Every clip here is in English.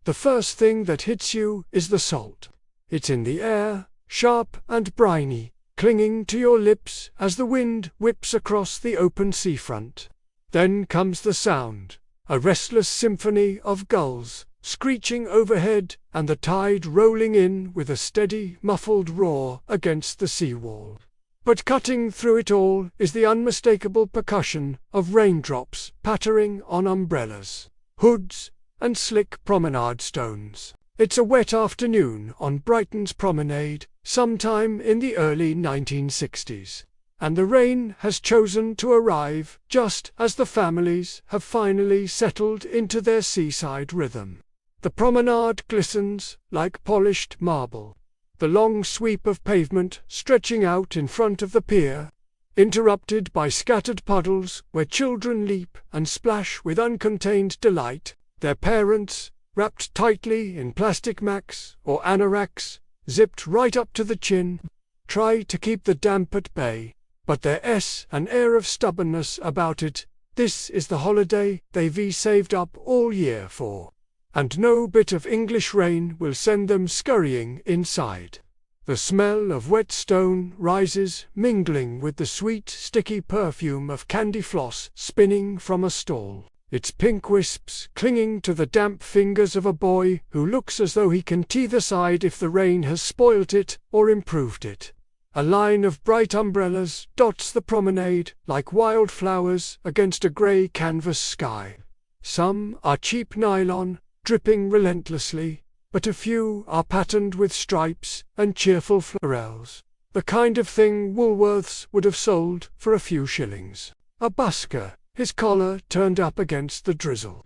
The first thing that hits you is the salt. It's in the air, sharp and briny, clinging to your lips as the wind whips across the open seafront. Then comes the sound, a restless symphony of gulls, screeching overhead, and the tide rolling in with a steady, muffled roar against the seawall. But cutting through it all is the unmistakable percussion of raindrops pattering on umbrellas, hoods, and slick promenade stones. It's a wet afternoon on Brighton's promenade, sometime in the early 1960s, and the rain has chosen to arrive just as the families have finally settled into their seaside rhythm. The promenade glistens like polished marble, the long sweep of pavement stretching out in front of the pier, interrupted by scattered puddles where children leap and splash with uncontained delight, their parents, wrapped tightly in plastic macs or anoraks, zipped right up to the chin, try to keep the damp at bay, but there's an air of stubbornness about it. This is the holiday they've saved up all year for, and no bit of English rain will send them scurrying inside. The smell of wet stone rises, mingling with the sweet, sticky perfume of candy floss spinning from a stall, its pink wisps clinging to the damp fingers of a boy who looks as though he can decide if the rain has spoilt it or improved it. A line of bright umbrellas dots the promenade like wildflowers against a grey canvas sky. Some are cheap nylon, dripping relentlessly, but a few are patterned with stripes and cheerful florels, the kind of thing Woolworths would have sold for a few shillings. A busker, his collar turned up against the drizzle,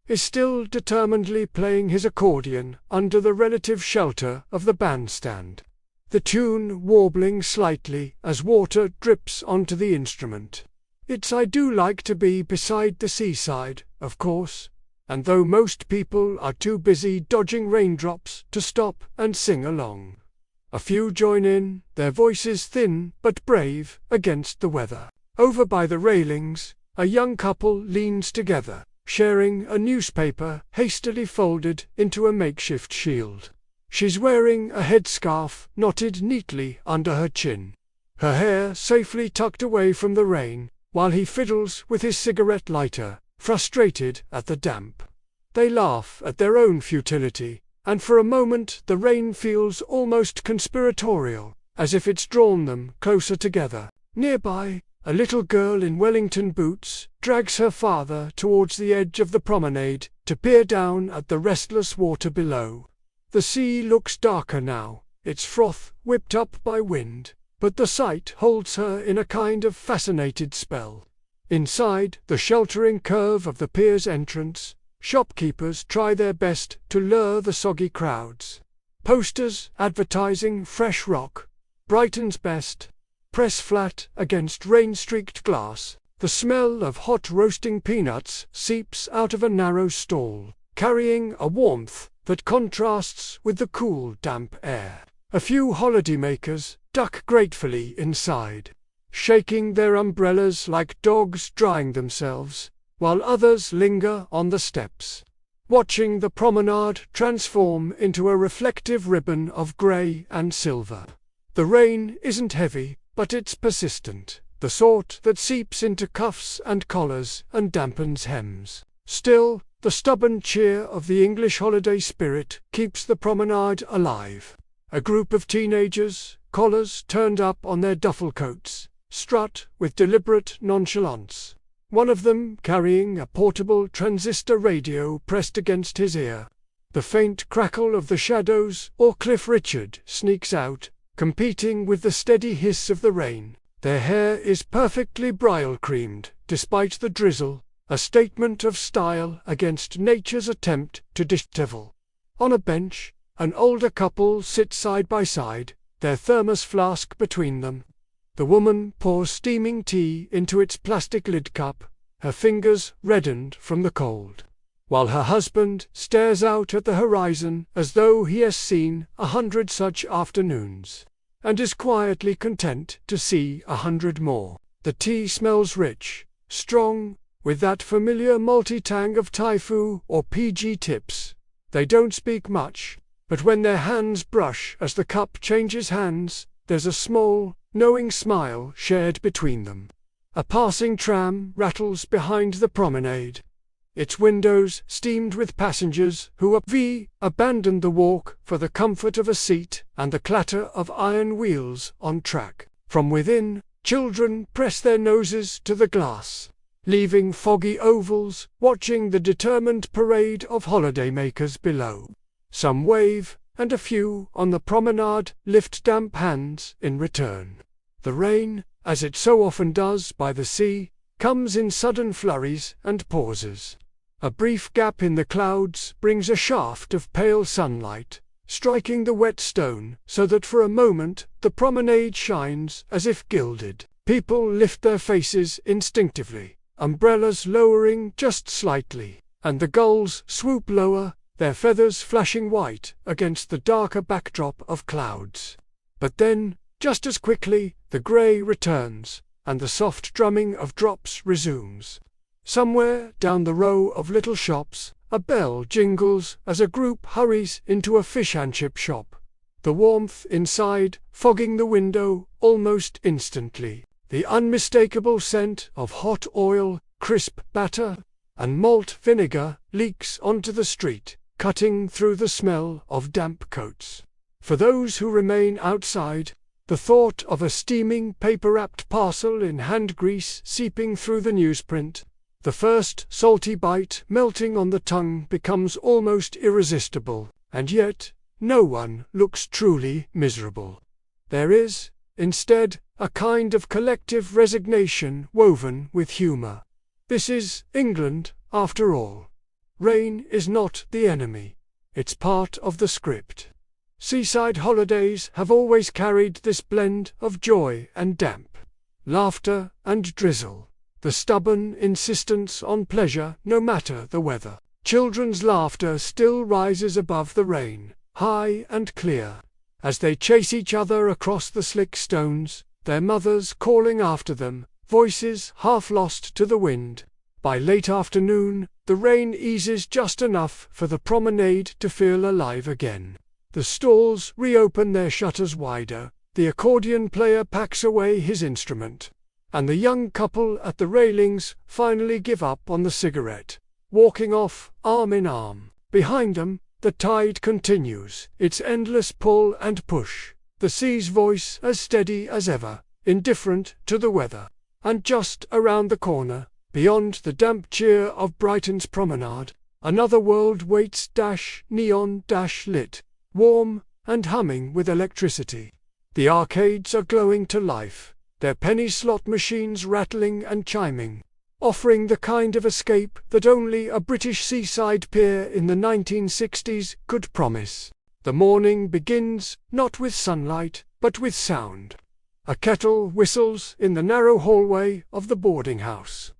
is still determinedly playing his accordion under the relative shelter of the bandstand, the tune warbling slightly as water drips onto the instrument. It's I do like to be beside the seaside, of course, and though most people are too busy dodging raindrops to stop and sing along, a few join in, their voices thin but brave against the weather. Over by the railings, a young couple leans together, sharing a newspaper hastily folded into a makeshift shield. She's wearing a headscarf knotted neatly under her chin, her hair safely tucked away from the rain, while he fiddles with his cigarette lighter, frustrated at the damp. They laugh at their own futility, and for a moment the rain feels almost conspiratorial, as if it's drawn them closer together. Nearby, a little girl in Wellington boots drags her father towards the edge of the promenade to peer down at the restless water below. The sea looks darker now, its froth whipped up by wind, but the sight holds her in a kind of fascinated spell. Inside the sheltering curve of the pier's entrance, shopkeepers try their best to lure the soggy crowds. Posters advertising fresh rock, Brighton's best, press flat against rain-streaked glass. The smell of hot roasting peanuts seeps out of a narrow stall, carrying a warmth that contrasts with the cool, damp air. A few holidaymakers duck gratefully inside, shaking their umbrellas like dogs drying themselves, while others linger on the steps, watching the promenade transform into a reflective ribbon of grey and silver. The rain isn't heavy, but it's persistent, the sort that seeps into cuffs and collars and dampens hems. Still, the stubborn cheer of the English holiday spirit keeps the promenade alive. A group of teenagers, collars turned up on their duffel coats, strut with deliberate nonchalance, one of them carrying a portable transistor radio pressed against his ear. The faint crackle of the shadows or Cliff Richard sneaks out, competing with the steady hiss of the rain. Their hair is perfectly bridal-creamed, despite the drizzle, a statement of style against nature's attempt to dishevel. On a bench, an older couple sit side by side, their thermos flask between them. The woman pours steaming tea into its plastic lid cup, her fingers reddened from the cold, while her husband stares out at the horizon as though he has seen 100 such afternoons, and is quietly content to see 100 more. The tea smells rich, strong, with that familiar malty tang of Typhoo or PG tips, They don't speak much, but when their hands brush as the cup changes hands, there's a small, knowing smile shared between them. A passing tram rattles behind the promenade, its windows steamed with passengers who have abandoned the walk for the comfort of a seat and the clatter of iron wheels on track. From within, children press their noses to the glass, leaving foggy ovals, watching the determined parade of holidaymakers below. Some wave, and a few on the promenade lift damp hands in return. The rain, as it so often does by the sea, comes in sudden flurries and pauses. A brief gap in the clouds brings a shaft of pale sunlight, striking the wet stone so that for a moment the promenade shines as if gilded. People lift their faces instinctively, umbrellas lowering just slightly, and the gulls swoop lower, their feathers flashing white against the darker backdrop of clouds. But then, just as quickly, the grey returns, and the soft drumming of drops resumes. Somewhere down the row of little shops, a bell jingles as a group hurries into a fish and chip shop. The warmth inside, fogging the window almost instantly. The unmistakable scent of hot oil, crisp batter, and malt vinegar leaks onto the street, cutting through the smell of damp coats. For those who remain outside, the thought of a steaming paper-wrapped parcel in hand grease seeping through the newsprint, the first salty bite melting on the tongue becomes almost irresistible, and yet no one looks truly miserable. There is, instead, a kind of collective resignation woven with humour. This is England, after all. Rain is not the enemy. It's part of the script. Seaside holidays have always carried this blend of joy and damp, laughter and drizzle, the stubborn insistence on pleasure no matter the weather. Children's laughter still rises above the rain, high and clear, as they chase each other across the slick stones, their mothers calling after them, voices half lost to the wind. By late afternoon, the rain eases just enough for the promenade to feel alive again. The stalls reopen their shutters wider, the accordion player packs away his instrument, and the young couple at the railings finally give up on the cigarette, walking off arm in arm. Behind them, the tide continues its endless pull and push, the sea's voice as steady as ever, indifferent to the weather. And just around the corner, beyond the damp cheer of Brighton's promenade, another world waits, neon lit, warm and humming with electricity. The arcades are glowing to life, their penny slot machines rattling and chiming, offering the kind of escape that only a British seaside pier in the 1960s could promise. The morning begins, not with sunlight, but with sound. A kettle whistles in the narrow hallway of the boarding house,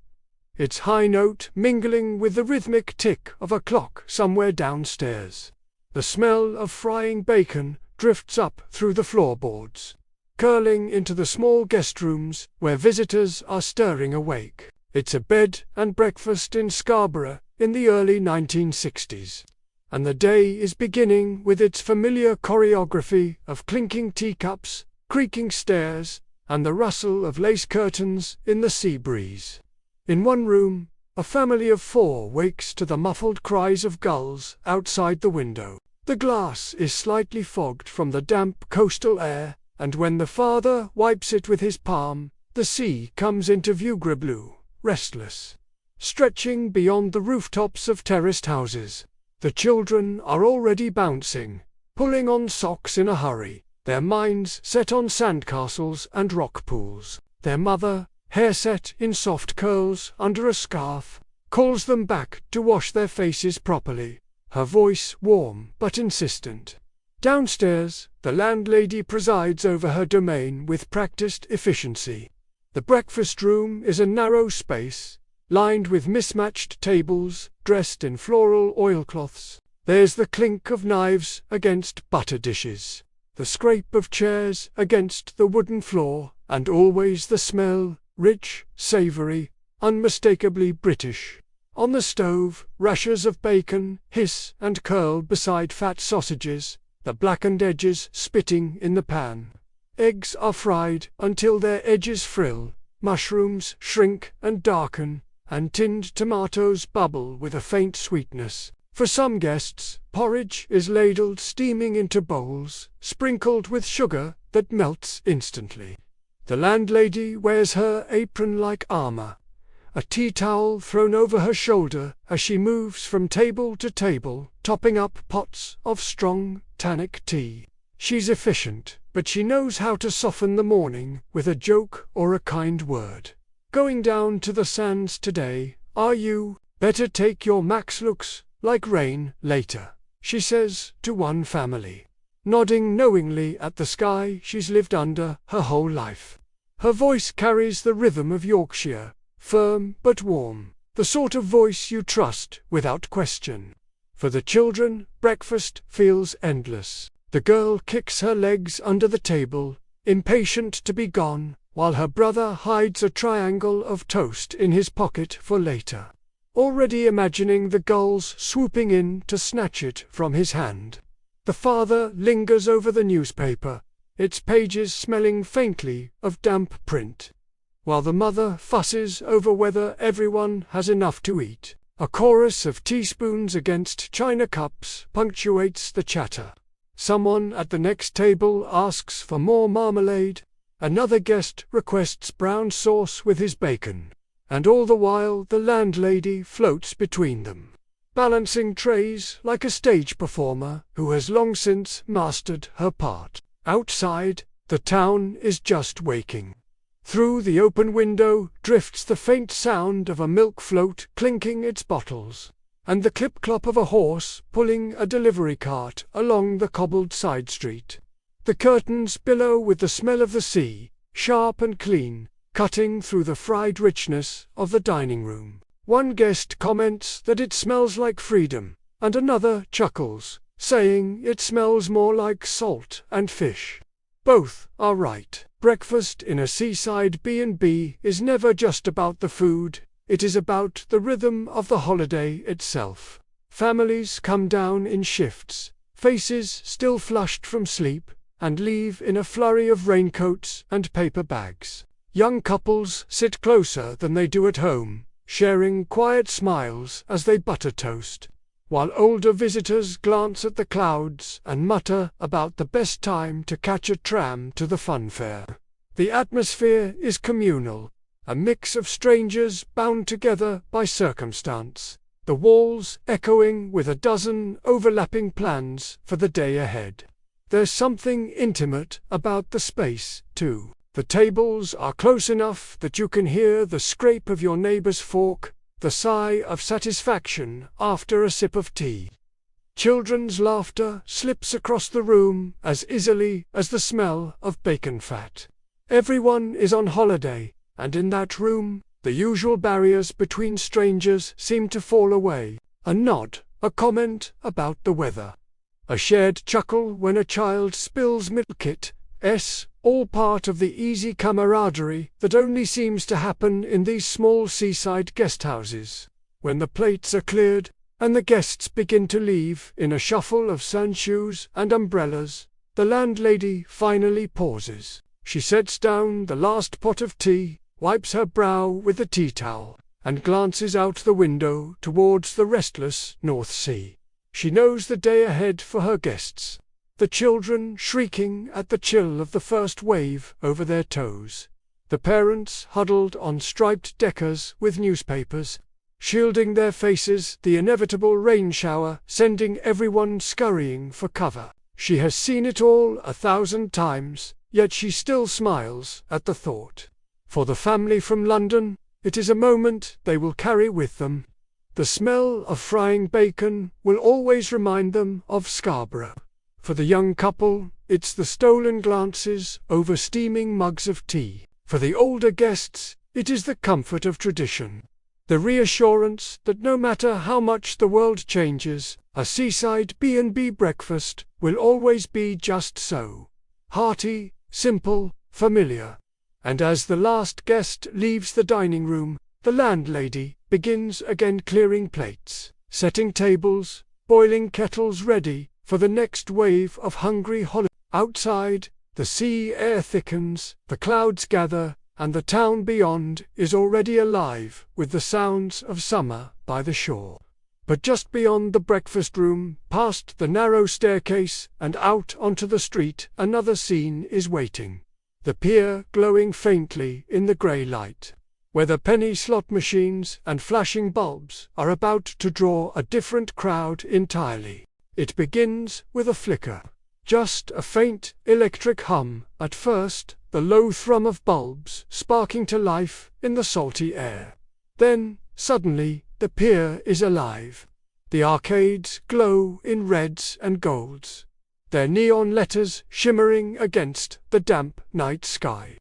its high note mingling with the rhythmic tick of a clock somewhere downstairs. The smell of frying bacon drifts up through the floorboards, curling into the small guest rooms where visitors are stirring awake. It's a bed and breakfast in Scarborough in the early 1960s, and the day is beginning with its familiar choreography of clinking teacups, creaking stairs, and the rustle of lace curtains in the sea breeze. In one room, a family of 4 wakes to the muffled cries of gulls outside the window. The glass is slightly fogged from the damp coastal air, and when the father wipes it with his palm, the sea comes into view, blue, restless, stretching beyond the rooftops of terraced houses. The children are already bouncing, pulling on socks in a hurry, their minds set on sandcastles and rock pools. Their mother, hair set in soft curls under a scarf, calls them back to wash their faces properly, her voice warm but insistent. Downstairs, the landlady presides over her domain with practiced efficiency. The breakfast room is a narrow space, lined with mismatched tables, dressed in floral oilcloths. There's the clink of knives against butter dishes, the scrape of chairs against the wooden floor, and always the smell, rich, savoury, unmistakably British, On the stove, rashers of bacon hiss and curl beside fat sausages, the blackened edges spitting in the pan. Eggs are fried until their edges frill, mushrooms shrink and darken, and tinned tomatoes bubble with a faint sweetness. For some guests, porridge is ladled steaming into bowls, sprinkled with sugar that melts instantly. The landlady wears her apron-like armour, a tea towel thrown over her shoulder as she moves from table to table, topping up pots of strong, tannic tea. She's efficient, but she knows how to soften the morning with a joke or a kind word. "Going down to the sands today, are you? Better take your Max looks like rain later," she says to one family, nodding knowingly at the sky she's lived under her whole life. Her voice carries the rhythm of Yorkshire, firm but warm, the sort of voice you trust without question. For the children, breakfast feels endless. The girl kicks her legs under the table, impatient to be gone, while her brother hides a triangle of toast in his pocket for later, already imagining the gulls swooping in to snatch it from his hand. The father lingers over the newspaper, its pages smelling faintly of damp print, while the mother fusses over whether everyone has enough to eat. A chorus of teaspoons against china cups punctuates the chatter. Someone at the next table asks for more marmalade, another guest requests brown sauce with his bacon, and all the while the landlady floats between them, balancing trays like a stage performer who has long since mastered her part. Outside, the town is just waking. Through the open window drifts the faint sound of a milk float clinking its bottles, and the clip-clop of a horse pulling a delivery cart along the cobbled side street. The curtains billow with the smell of the sea, sharp and clean, cutting through the fried richness of the dining room. One guest comments that it smells like freedom, and another chuckles, saying it smells more like salt and fish. Both are right. Breakfast in a seaside B&B is never just about the food, it is about the rhythm of the holiday itself. Families come down in shifts, faces still flushed from sleep, and leave in a flurry of raincoats and paper bags. Young couples sit closer than they do at home, sharing quiet smiles as they butter toast, while older visitors glance at the clouds and mutter about the best time to catch a tram to the funfair. The atmosphere is communal, a mix of strangers bound together by circumstance, the walls echoing with a dozen overlapping plans for the day ahead. There's something intimate about the space, too. The tables are close enough that you can hear the scrape of your neighbor's fork, the sigh of satisfaction after a sip of tea. Children's laughter slips across the room as easily as the smell of bacon fat. Everyone is on holiday, and in that room, the usual barriers between strangers seem to fall away. A nod, a comment about the weather, a shared chuckle when a child spills milk kit, all part of the easy camaraderie that only seems to happen in these small seaside guesthouses. When the plates are cleared, and the guests begin to leave in a shuffle of sandshoes and umbrellas, the landlady finally pauses. She sets down the last pot of tea, wipes her brow with the tea towel, and glances out the window towards the restless North Sea. She knows the day ahead for her guests, the children shrieking at the chill of the first wave over their toes, the parents huddled on striped deckers with newspapers, shielding their faces, the inevitable rain shower sending everyone scurrying for cover. She has seen it all 1,000 times, yet she still smiles at the thought. For the family from London, it is a moment they will carry with them. The smell of frying bacon will always remind them of Scarborough. For the young couple, it's the stolen glances over steaming mugs of tea. For the older guests, it is the comfort of tradition, the reassurance that no matter how much the world changes, a seaside B&B breakfast will always be just so. Hearty, simple, familiar. And as the last guest leaves the dining room, the landlady begins again clearing plates, setting tables, boiling kettles ready for the next wave of hungry holidays. Outside, the sea air thickens, the clouds gather, and the town beyond is already alive with the sounds of summer by the shore. But just beyond the breakfast room, past the narrow staircase and out onto the street, another scene is waiting. The pier glowing faintly in the grey light, where the penny slot machines and flashing bulbs are about to draw a different crowd entirely. It begins with a flicker, just a faint electric hum at first, the low thrum of bulbs sparking to life in the salty air. Then, suddenly, the pier is alive. The arcades glow in reds and golds, their neon letters shimmering against the damp night sky,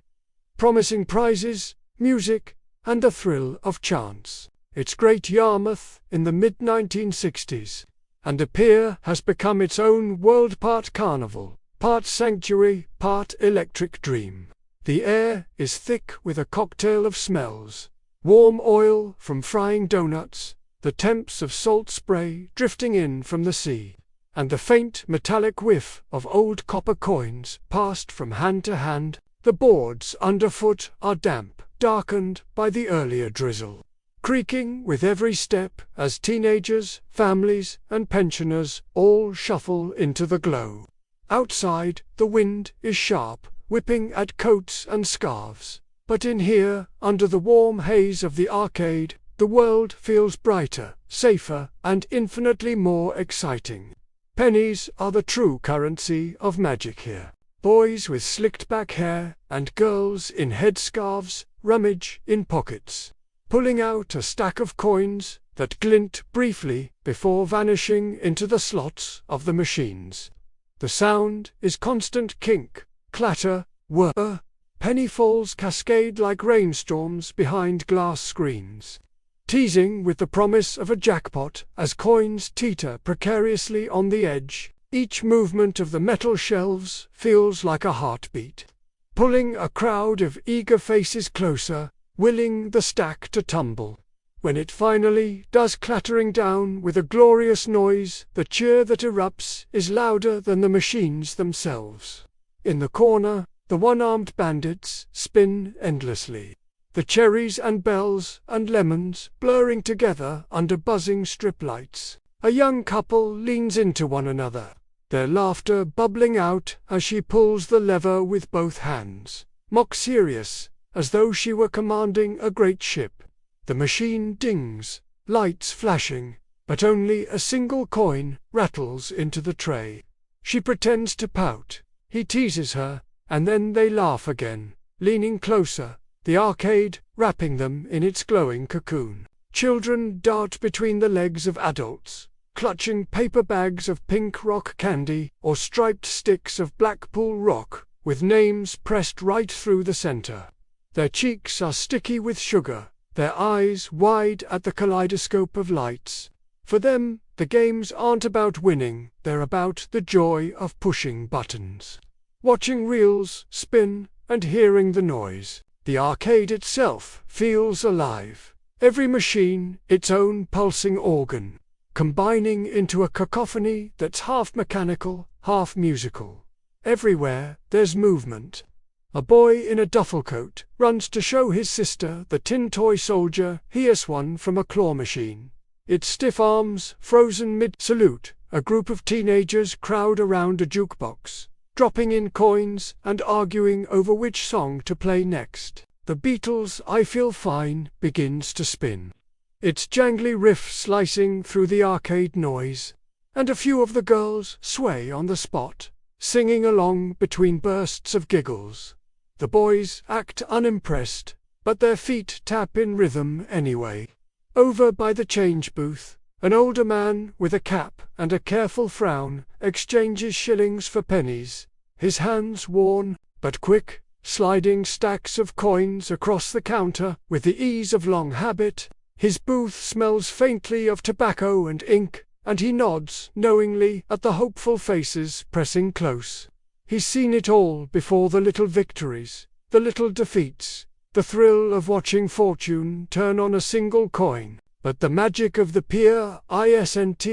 promising prizes, music, and the thrill of chance. It's Great Yarmouth in the mid-1960s, and the pier has become its own world, part carnival, part sanctuary, part electric dream. The air is thick with a cocktail of smells: warm oil from frying donuts, the temps of salt spray drifting in from the sea, and the faint metallic whiff of old copper coins passed from hand to hand. The boards underfoot are damp, darkened by the earlier drizzle, creaking with every step as teenagers, families, and pensioners all shuffle into the glow. Outside, the wind is sharp, whipping at coats and scarves. But in here, under the warm haze of the arcade, the world feels brighter, safer, and infinitely more exciting. Pennies are the true currency of magic here. Boys with slicked-back hair and girls in headscarves rummage in pockets, pulling out a stack of coins that glint briefly before vanishing into the slots of the machines. The sound is constant kink, clatter, whir. Penny falls cascade like rainstorms behind glass screens, teasing with the promise of a jackpot as coins teeter precariously on the edge. Each movement of the metal shelves feels like a heartbeat, pulling a crowd of eager faces closer, willing the stack to tumble. When it finally does, clattering down with a glorious noise, the cheer that erupts is louder than the machines themselves. In the corner, the one-armed bandits spin endlessly, the cherries and bells and lemons blurring together under buzzing strip lights. A young couple leans into one another, their laughter bubbling out as she pulls the lever with both hands, mock serious, as though she were commanding a great ship. The machine dings, lights flashing, but only a single coin rattles into the tray. She pretends to pout. He teases her, and then they laugh again, leaning closer, the arcade wrapping them in its glowing cocoon. Children dart between the legs of adults, clutching paper bags of pink rock candy or striped sticks of Blackpool rock with names pressed right through the center. Their cheeks are sticky with sugar, their eyes wide at the kaleidoscope of lights. For them, the games aren't about winning, they're about the joy of pushing buttons, watching reels spin, and hearing the noise. The arcade itself feels alive, every machine its own pulsing organ, combining into a cacophony that's half mechanical, half musical. Everywhere there's movement. A boy in a duffel coat runs to show his sister the tin toy soldier he has won from a claw machine. Its stiff arms frozen mid-salute, a group of teenagers crowd around a jukebox, dropping in coins and arguing over which song to play next. The Beatles' I Feel Fine begins to spin, its jangly riff slicing through the arcade noise, and a few of the girls sway on the spot, singing along between bursts of giggles. The boys act unimpressed, but their feet tap in rhythm anyway. Over by the change booth, an older man with a cap and a careful frown exchanges shillings for pennies, his hands worn, but quick, sliding stacks of coins across the counter with the ease of long habit. His booth smells faintly of tobacco and ink, and he nods knowingly at the hopeful faces pressing close. He's seen it all before: the little victories, the little defeats, the thrill of watching fortune turn on a single coin, but the magic of the pier isn't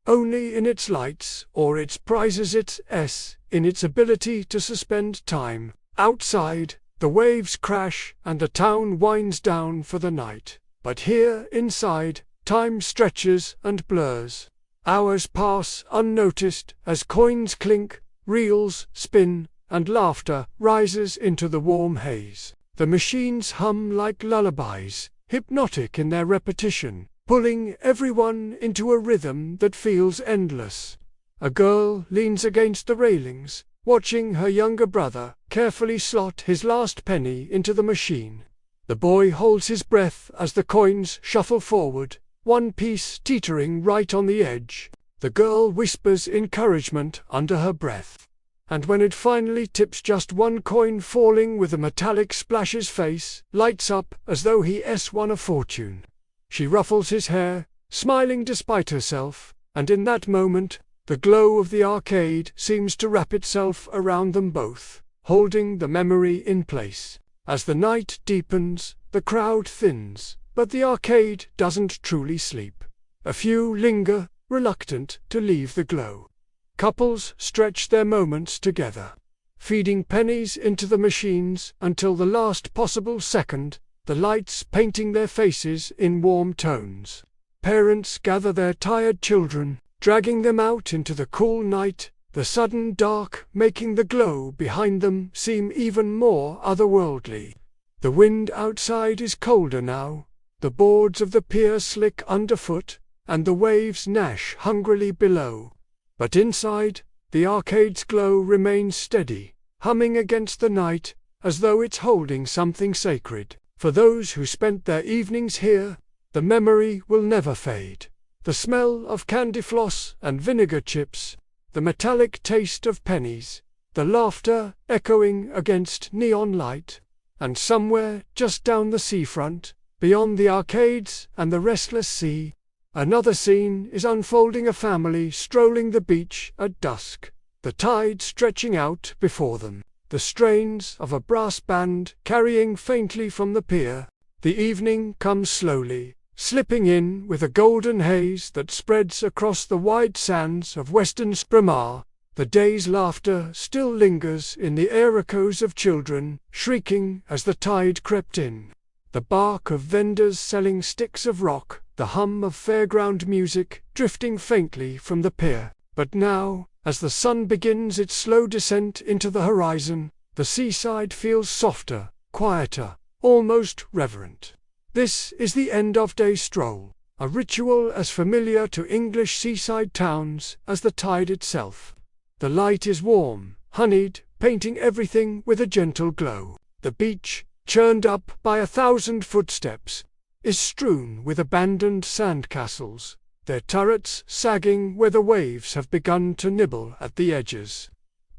only in its lights or its prizes, it's in its ability to suspend time. Outside, the waves crash and the town winds down for the night, but here inside, time stretches and blurs. Hours pass unnoticed as coins clink, reels spin, and laughter rises into the warm haze. The machines hum like lullabies, hypnotic in their repetition, pulling everyone into a rhythm that feels endless. A girl leans against the railings, watching her younger brother carefully slot his last penny into the machine. The boy holds his breath as the coins shuffle forward, one piece teetering right on the edge. The girl whispers encouragement under her breath. And when it finally tips, just one coin falling with a metallic splash, his face lights up as though he's won a fortune. She ruffles his hair, smiling despite herself, and in that moment, the glow of the arcade seems to wrap itself around them both, holding the memory in place. As the night deepens, the crowd thins, but the arcade doesn't truly sleep. A few linger, reluctant to leave the glow. Couples stretch their moments together, feeding pennies into the machines until the last possible second, the lights painting their faces in warm tones. Parents gather their tired children, dragging them out into the cool night, the sudden dark making the glow behind them seem even more otherworldly. The wind outside is colder now, the boards of the pier slick underfoot, and the waves gnash hungrily below. But inside, the arcade's glow remains steady, humming against the night, as though it's holding something sacred. For those who spent their evenings here, the memory will never fade. The smell of candy floss and vinegar chips, the metallic taste of pennies, the laughter echoing against neon light, and somewhere just down the seafront, beyond the arcades and the restless sea, another scene is unfolding. A family strolling the beach at dusk, the tide stretching out before them, the strains of a brass band carrying faintly from the pier. The evening comes slowly, slipping in with a golden haze that spreads across the wide sands of Weston-super-Mare. The day's laughter still lingers in the air, echoes of children shrieking as the tide crept in. The bark of vendors selling sticks of rock, the hum of fairground music drifting faintly from the pier. But now, as the sun begins its slow descent into the horizon, the seaside feels softer, quieter, almost reverent. This is the end-of-day stroll, a ritual as familiar to English seaside towns as the tide itself. The light is warm, honeyed, painting everything with a gentle glow. The beach, churned up by 1,000 footsteps, is strewn with abandoned sandcastles, their turrets sagging where the waves have begun to nibble at the edges.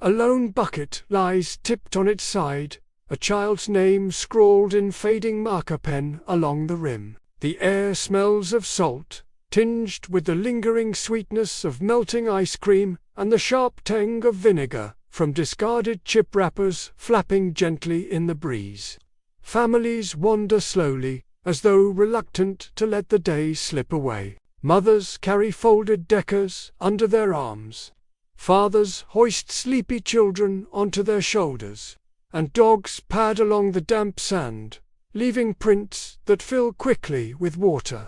A lone bucket lies tipped on its side, a child's name scrawled in fading marker pen along the rim. The air smells of salt, tinged with the lingering sweetness of melting ice cream and the sharp tang of vinegar from discarded chip wrappers flapping gently in the breeze. Families wander slowly, as though reluctant to let the day slip away. Mothers carry folded deckers under their arms. Fathers hoist sleepy children onto their shoulders, and dogs pad along the damp sand, leaving prints that fill quickly with water.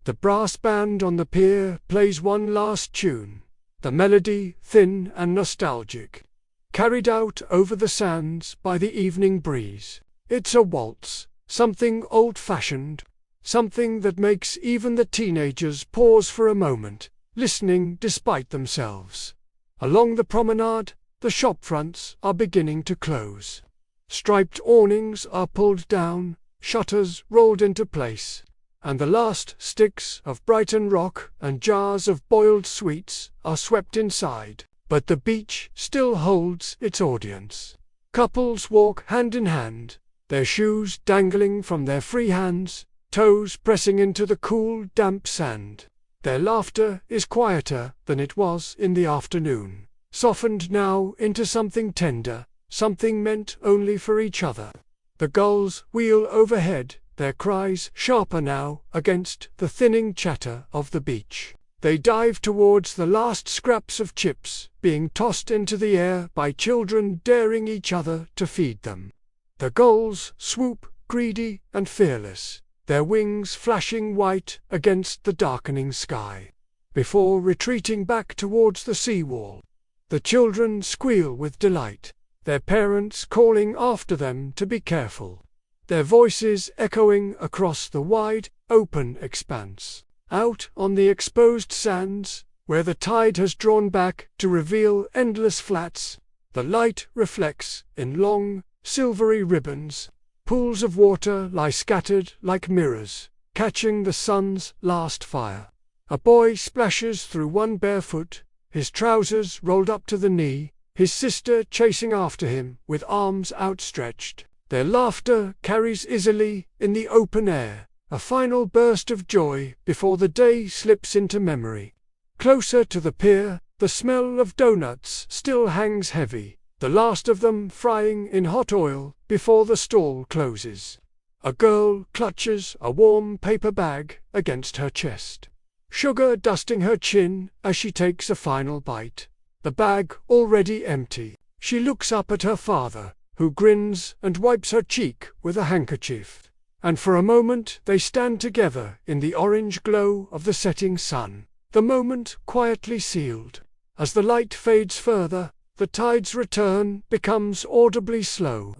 The brass band on the pier plays one last tune, the melody thin and nostalgic, carried out over the sands by the evening breeze. It's a waltz, something old-fashioned, something that makes even the teenagers pause for a moment, listening despite themselves. Along the promenade, the shop fronts are beginning to close. Striped awnings are pulled down, shutters rolled into place, and the last sticks of Brighton rock and jars of boiled sweets are swept inside. But the beach still holds its audience. Couples walk hand in hand, their shoes dangling from their free hands, toes pressing into the cool, damp sand. Their laughter is quieter than it was in the afternoon, softened now into something tender, something meant only for each other. The gulls wheel overhead, their cries sharper now against the thinning chatter of the beach. They dive towards the last scraps of chips being tossed into the air by children daring each other to feed them. The gulls swoop, greedy and fearless, their wings flashing white against the darkening sky, before retreating back towards the seawall. The children squeal with delight, their parents calling after them to be careful, their voices echoing across the wide, open expanse. Out on the exposed sands, where the tide has drawn back to reveal endless flats, the light reflects in long, silvery ribbons. Pools of water lie scattered like mirrors, catching the sun's last fire. A boy splashes through one barefoot, his trousers rolled up to the knee, his sister chasing after him with arms outstretched. Their laughter carries easily in the open air, a final burst of joy before the day slips into memory. Closer to the pier, the smell of doughnuts still hangs heavy, the last of them frying in hot oil before the stall closes. A girl clutches a warm paper bag against her chest, sugar dusting her chin as she takes a final bite. The bag already empty. She looks up at her father, who grins and wipes her cheek with a handkerchief. And for a moment they stand together in the orange glow of the setting sun, the moment quietly sealed. As the light fades further, the tide's return becomes audibly slow,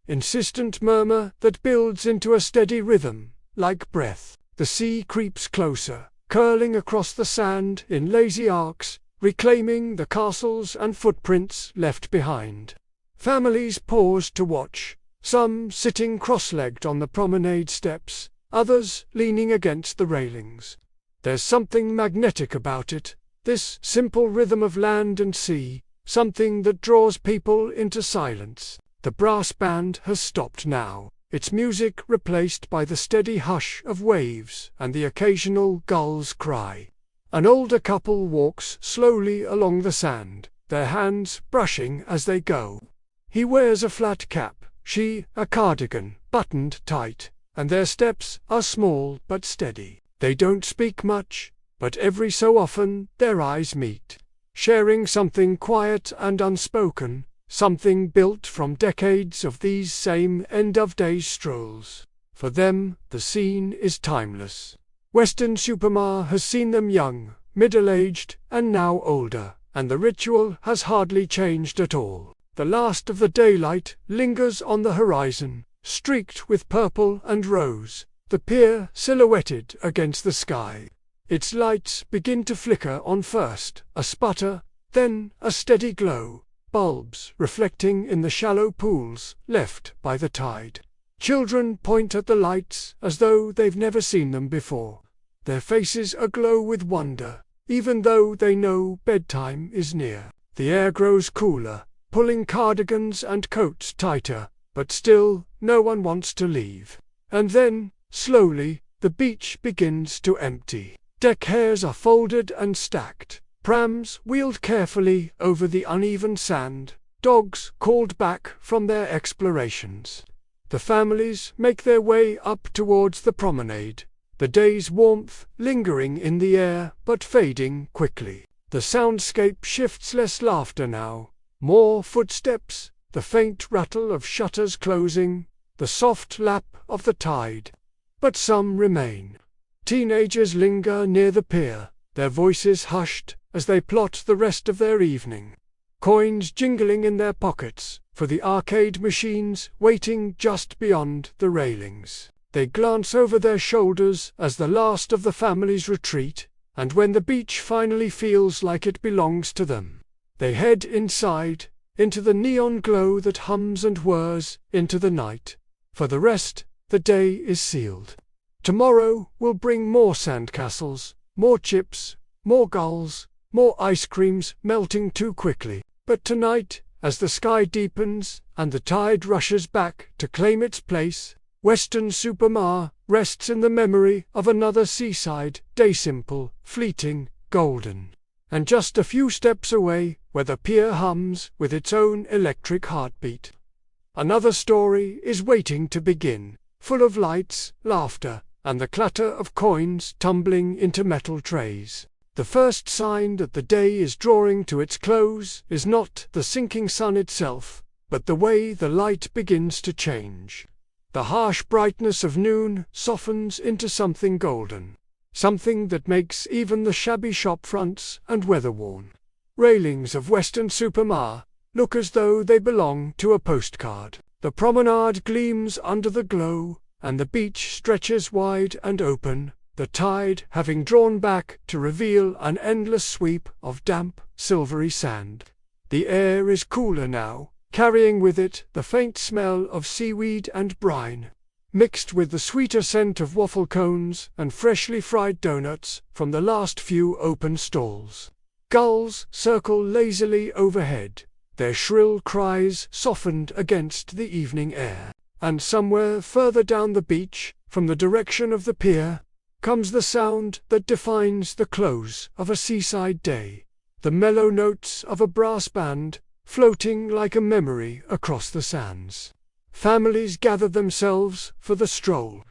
insistent murmur that builds into a steady rhythm, like breath. The sea creeps closer, curling across the sand in lazy arcs, reclaiming the castles and footprints left behind. Families pause to watch, some sitting cross-legged on the promenade steps, others leaning against the railings. There's something magnetic about it, this simple rhythm of land and sea, something that draws people into silence. The brass band has stopped now, its music replaced by the steady hush of waves and the occasional gull's cry. An older couple walks slowly along the sand, their hands brushing as they go. He wears a flat cap, she a cardigan, buttoned tight, and their steps are small but steady. They don't speak much, but every so often their eyes meet, sharing something quiet and unspoken, something built from decades of these same end-of-day strolls. For them, the scene is timeless. Weston-super-Mare has seen them young, middle-aged, and now older, and the ritual has hardly changed at all. The last of the daylight lingers on the horizon, streaked with purple and rose, the pier silhouetted against the sky. Its lights begin to flicker on first, a sputter, then a steady glow, bulbs reflecting in the shallow pools left by the tide. Children point at the lights as though they've never seen them before. Their faces aglow with wonder, even though they know bedtime is near. The air grows cooler, pulling cardigans and coats tighter, but still no one wants to leave. And then, slowly, the beach begins to empty. Deck chairs are folded and stacked, prams wheeled carefully over the uneven sand, dogs called back from their explorations. The families make their way up towards the promenade, the day's warmth lingering in the air but fading quickly. The soundscape shifts, less laughter now, more footsteps, the faint rattle of shutters closing, the soft lap of the tide. But some remain. Teenagers linger near the pier, their voices hushed as they plot the rest of their evening. Coins jingling in their pockets, for the arcade machines waiting just beyond the railings. They glance over their shoulders as the last of the families retreat, and when the beach finally feels like it belongs to them, they head inside, into the neon glow that hums and whirs into the night. For the rest, the day is sealed. Tomorrow will bring more sandcastles, more chips, more gulls, more ice creams melting too quickly. But tonight, as the sky deepens and the tide rushes back to claim its place, Weston-super-Mare rests in the memory of another seaside day, simple, fleeting, golden. And just a few steps away, where the pier hums with its own electric heartbeat. Another story is waiting to begin, full of lights, laughter, and the clatter of coins tumbling into metal trays. The first sign that the day is drawing to its close is not the sinking sun itself, but the way the light begins to change. The harsh brightness of noon softens into something golden, something that makes even the shabby shop fronts and weather-worn railings of Weston-super-Mare look as though they belong to a postcard. The promenade gleams under the glow, and the beach stretches wide and open, the tide having drawn back to reveal an endless sweep of damp, silvery sand. The air is cooler now, carrying with it the faint smell of seaweed and brine, mixed with the sweeter scent of waffle cones and freshly fried donuts from the last few open stalls. Gulls circle lazily overhead, their shrill cries softened against the evening air. And somewhere further down the beach, from the direction of the pier, comes the sound that defines the close of a seaside day, the mellow notes of a brass band floating like a memory across the sands. Families gather themselves for the stroll.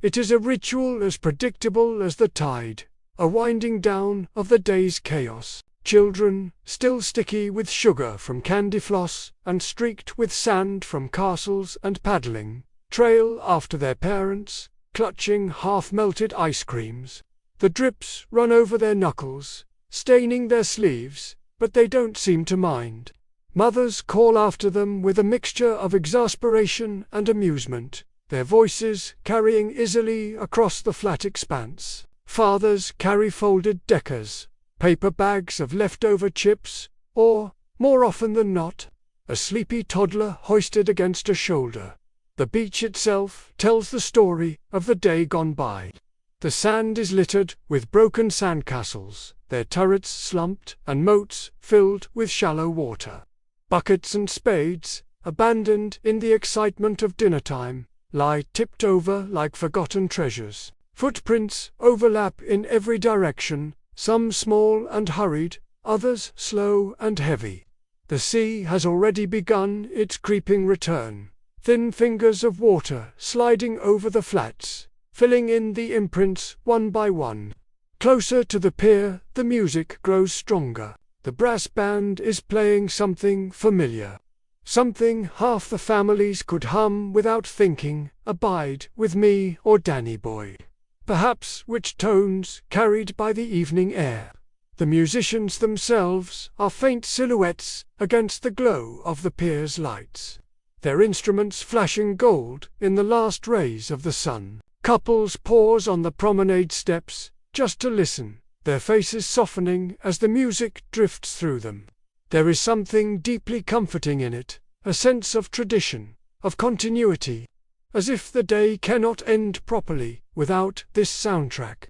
It is a ritual as predictable as the tide, a winding down of the day's chaos. Children, still sticky with sugar from candy floss and streaked with sand from castles and paddling, trail after their parents, clutching half-melted ice creams. The drips run over their knuckles, staining their sleeves, but they don't seem to mind. Mothers call after them with a mixture of exasperation and amusement, their voices carrying easily across the flat expanse. Fathers carry folded deckers, paper bags of leftover chips, or, more often than not, a sleepy toddler hoisted against a shoulder. The beach itself tells the story of the day gone by. The sand is littered with broken sandcastles, their turrets slumped and moats filled with shallow water. Buckets and spades, abandoned in the excitement of dinner time, lie tipped over like forgotten treasures. Footprints overlap in every direction, some small and hurried, others slow and heavy. The sea has already begun its creeping return, thin fingers of water sliding over the flats, filling in the imprints one by one. Closer to the pier, the music grows stronger. The brass band is playing something familiar, something half the families could hum without thinking, "Abide with me" or "Danny Boy." Perhaps witch tones carried by the evening air. The musicians themselves are faint silhouettes against the glow of the pier's lights, their instruments flashing gold in the last rays of the sun. Couples pause on the promenade steps just to listen, their faces softening as the music drifts through them. There is something deeply comforting in it, a sense of tradition, of continuity, as if the day cannot end properly without this soundtrack.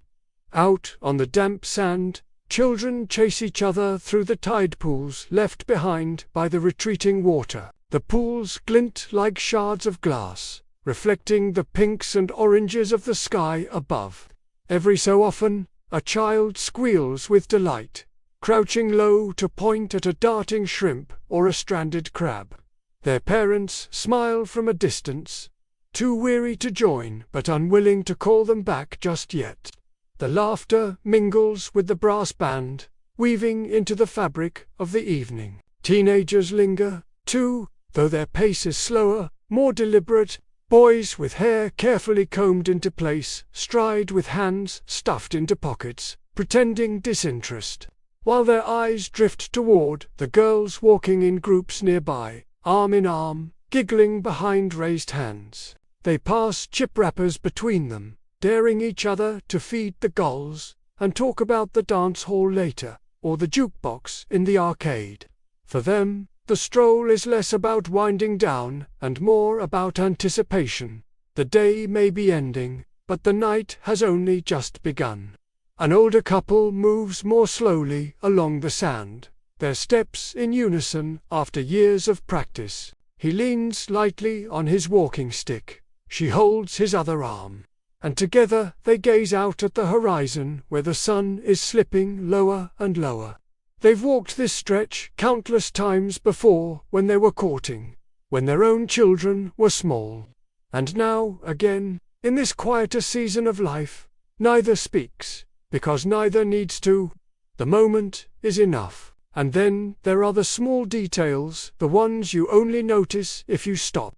Out on the damp sand, children chase each other through the tide pools left behind by the retreating water. The pools glint like shards of glass, reflecting the pinks and oranges of the sky above. Every so often, a child squeals with delight, crouching low to point at a darting shrimp or a stranded crab. Their parents smile from a distance, too weary to join but unwilling to call them back just yet. The laughter mingles with the brass band, weaving into the fabric of the evening. Teenagers linger, too, though their pace is slower, more deliberate. Boys with hair carefully combed into place stride with hands stuffed into pockets, pretending disinterest, while their eyes drift toward the girls walking in groups nearby, arm in arm, giggling behind raised hands. They pass chip wrappers between them, daring each other to feed the gulls, and talk about the dance hall later, or the jukebox in the arcade. For them, the stroll is less about winding down and more about anticipation. The day may be ending, but the night has only just begun. An older couple moves more slowly along the sand, their steps in unison after years of practice. He leans lightly on his walking stick, she holds his other arm, and together they gaze out at the horizon where the sun is slipping lower and lower. They've walked this stretch countless times before when they were courting, when their own children were small. And now, again, in this quieter season of life, neither speaks, because neither needs to. The moment is enough. And then there are the small details, the ones you only notice if you stop.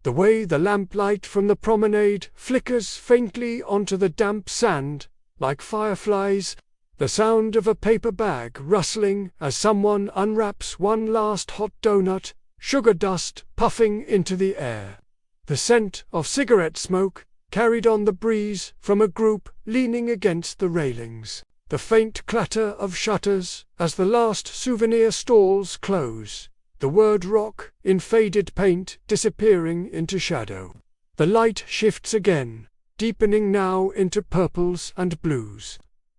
The way the lamplight from the promenade flickers faintly onto the damp sand, like fireflies, the sound of a paper bag rustling as someone unwraps one last hot donut, sugar dust puffing into the air. The scent of cigarette smoke, carried on the breeze from a group leaning against the railings. The faint clatter of shutters as the last souvenir stalls close. The word rock in faded paint disappearing into shadow. The light shifts again, deepening now into purples and blues.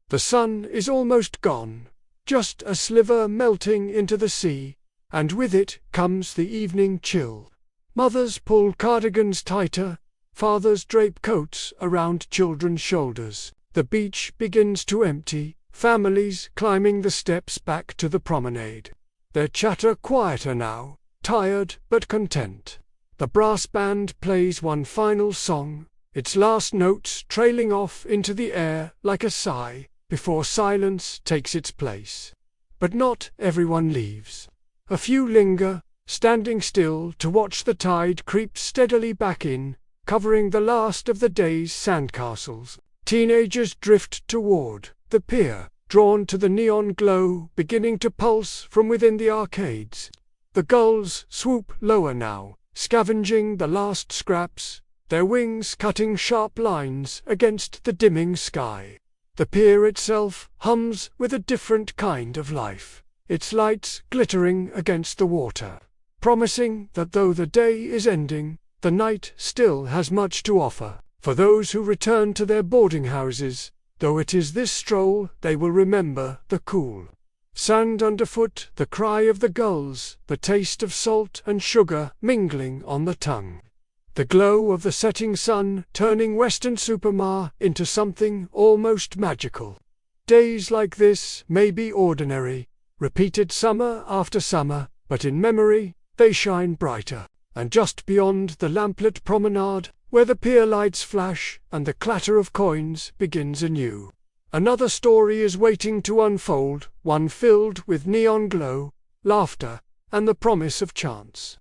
The sun is almost gone, just a sliver melting into the sea, and with it comes the evening chill. Mothers pull cardigans tighter, fathers drape coats around children's shoulders. The beach begins to empty, families climbing the steps back to the promenade. Their chatter quieter now, tired but content. The brass band plays one final song, its last notes trailing off into the air like a sigh, before silence takes its place. But not everyone leaves. A few linger, standing still to watch the tide creep steadily back in, covering the last of the day's sandcastles. Teenagers drift toward the pier, drawn to the neon glow beginning to pulse from within the arcades. The gulls swoop lower now, scavenging the last scraps, their wings cutting sharp lines against the dimming sky. The pier itself hums with a different kind of life, its lights glittering against the water, promising that though the day is ending, the night still has much to offer. For those who return to their boarding houses, though it is this stroll they will remember the cool sand underfoot, the cry of the gulls, the taste of salt and sugar mingling on the tongue. The glow of the setting sun turning Weston-super-Mare into something almost magical. Days like this may be ordinary, repeated summer after summer, but in memory they shine brighter. And just beyond the lamplit promenade, where the pier lights flash and the clatter of coins begins anew, another story is waiting to unfold, one filled with neon glow, laughter, and the promise of chance.